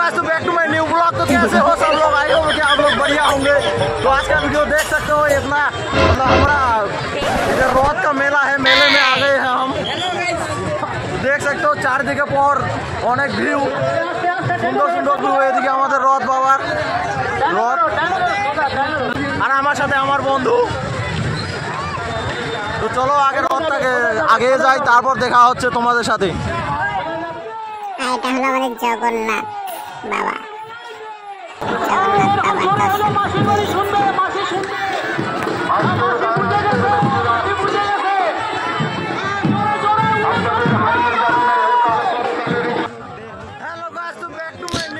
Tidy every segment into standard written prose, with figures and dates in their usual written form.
Guys तो back to my new blog. तो कैसे हो सब लोग? आई होप कि आप लोग बढ़िया होंगे। तो आज का वीडियो देख सकते हो इतना मतलब हमारा इधर रथ का मेला है, मेले में आ गए हैं हम। देख सकते हो চারদিকে পর অনেক ভিউ, সুন্দর সুন্দর ভিউ। এদিকে আমাদের রথ বাবার রথ আর আমার সাথে আমার বন্ধু। তো চলো আগে রথটাকে আগে যাই, তারপর দেখা হচ্ছে তোমাদের সাথে। এটা হলো আমাদের জগন্নাথ বাবা। জগন্নাথ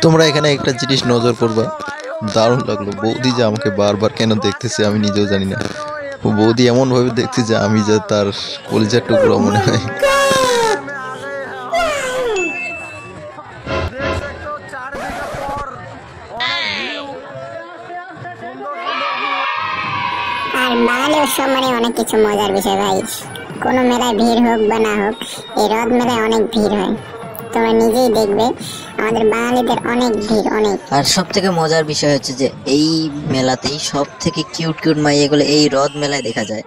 তোমরা এখানে একটা জিনিস নজর করবা, দারুণ লাগলো। বৌদি যে আমাকে বারবার কেন দেখতেছে আমি নিজেও জানি না। বৌদি এমন ভাবে দেখছে যে আমি যে তার কলিজার টুকরো মনে হয়। আর বাঙালি উৎসব মানে অনেক কিছু মজার বিষয় ভাই। কোনো মেলায় ভিড় হোক বা না হোক, এই রথ মেলায় অনেক ভিড় হয়। তোমরা নিজেই দেখবে আমাদের বাঙালিদের অনেক ভিড় অনেক। আর সব থেকে মজার বিষয় হচ্ছে যে এই মেলাতেই সব থেকে কিউট কিউট মাইয়াগুলো এই রথ মেলায় দেখা যায়।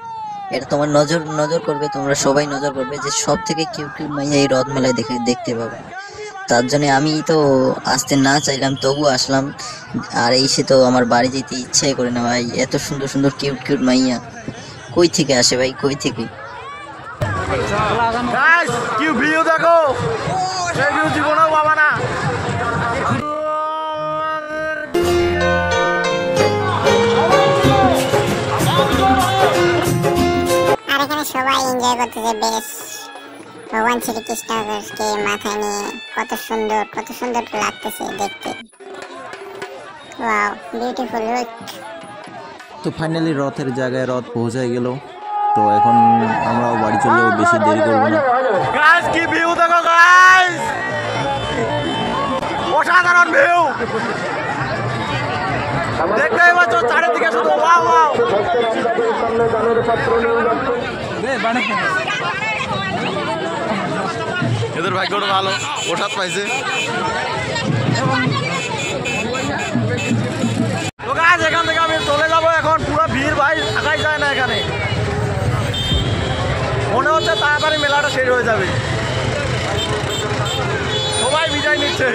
এটা তোমার নজর করবে, তোমরা সবাই নজর করবে যে সব থেকে কিউট কিউট মাইয়া এই রথ মেলায় দেখতে পাবে। তার জন্য আমি তো আসতে না চাইলাম, তবু আসলাম। আর এসে তো আমার বাড়ি যেতে ইচ্ছাই করে না ভাই। এত সুন্দর সুন্দর কিউট কিউট মাইয়া কই থেকে আসে ভাই, কই থেকে? গাইস কি ভিউ দেখো, এই ভিউ জীবনেও পাবা না। আর এখানে সবাই এনজয় করতেছে বেশ। ভগবান শ্রীকৃষ্ণকে মাথায় নিয়ে কত সুন্দর লাগতেছে দেখতে। Wow, beautiful look. তো ফাইনালি রথের জায়গায় রথ পৌঁছে গেল। তো এখন আমরাও বাড়ি চলেও বেশি দেরি করবো না। গাইস কি ভিউ দেখো গাইস, অসাধারণ ভিউ। দেখতেই পাচ্ছ চারিদিকে শুধু ওয়াও ওয়াও। এদের ভাগ্যটা ভালো, প্রসাদ পাইছে। তো গাইস এখান থেকে আমি চলে যাবো এখন। পুরো ভিড় ভাই, থাকাই যায় না এখানে। মনে হচ্ছে তাড়াতাড়ি মেলাটা শেষ হয়ে যাবে। সবাই বিদায় নিচ্ছে।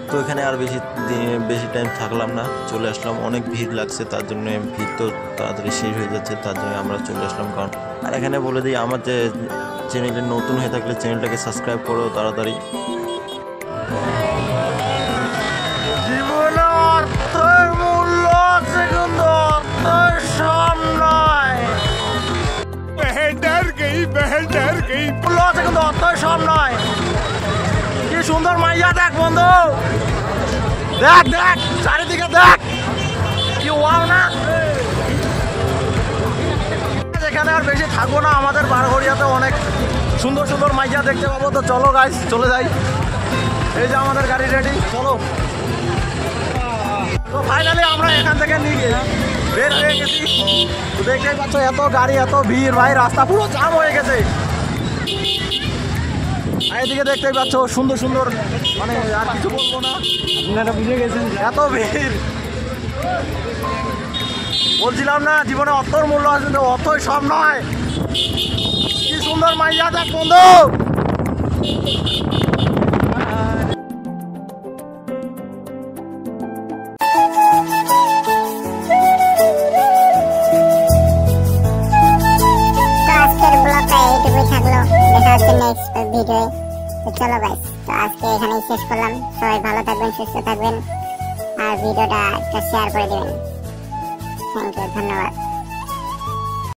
তো এখানে আর বেশি টাইম থাকলাম না, চলে আসলাম। অনেক ভিড় লাগছে, তার জন্য ভিড় তো তাড়াতাড়ি শেষ হয়ে যাচ্ছে, তার জন্য আমরা চলে আসলাম। কারণ আর এখানে বলে দিই, আমার যে চ্যানেলে নতুন হয়ে থাকলে চ্যানেলটাকে সাবস্ক্রাইব করো তাড়াতাড়ি। জীবনে অর্থের মূল্য আছে কিন্তু অর্থের সব নয়। মূল্য আছে কিন্তু অর্থের সব নয়। কি সুন্দর মাইয়া দেখ বন্ধু, দেখ দেখ চারিদিকে দেখ, কি ওয়াও না। এখানে আর বেশি থাকবো না, আমাদের বারঘড়িয়াতে অনেক সুন্দর সুন্দর মাইয়া দেখতে পাবো। তো চলো গাইস চলে যাই। এই যে আমাদের গাড়ি রেডি, চলো। তো ফাইনালি আমরা এখান থেকে বের হয়ে গেছি। তো দেখতেই পাচ্ছ এত গাড়ি এত ভিড় ভাই, রাস্তা পুরো জাম হয়ে গেছে। এদিকে দেখতেই পাচ্ছ সুন্দর সুন্দর, মানে আর কিছু বলবো না, আপনারা বুঝে গেছেন এত ভিড়। বলছিলাম না জীবনে অর্থর মূল্য আছে কিন্তু অর্থই সব নয়। কি সুন্দর মাইয়া দেখ বন্ধু। চলো গাইস, তো আজকে এখানেই শেষ করলাম। সবাই ভালো থাকবেন, সুস্থ থাকবেন, আর ভিডিওটা একটা শেয়ার করে দেবেন। থ্যাংক ইউ, ধন্যবাদ।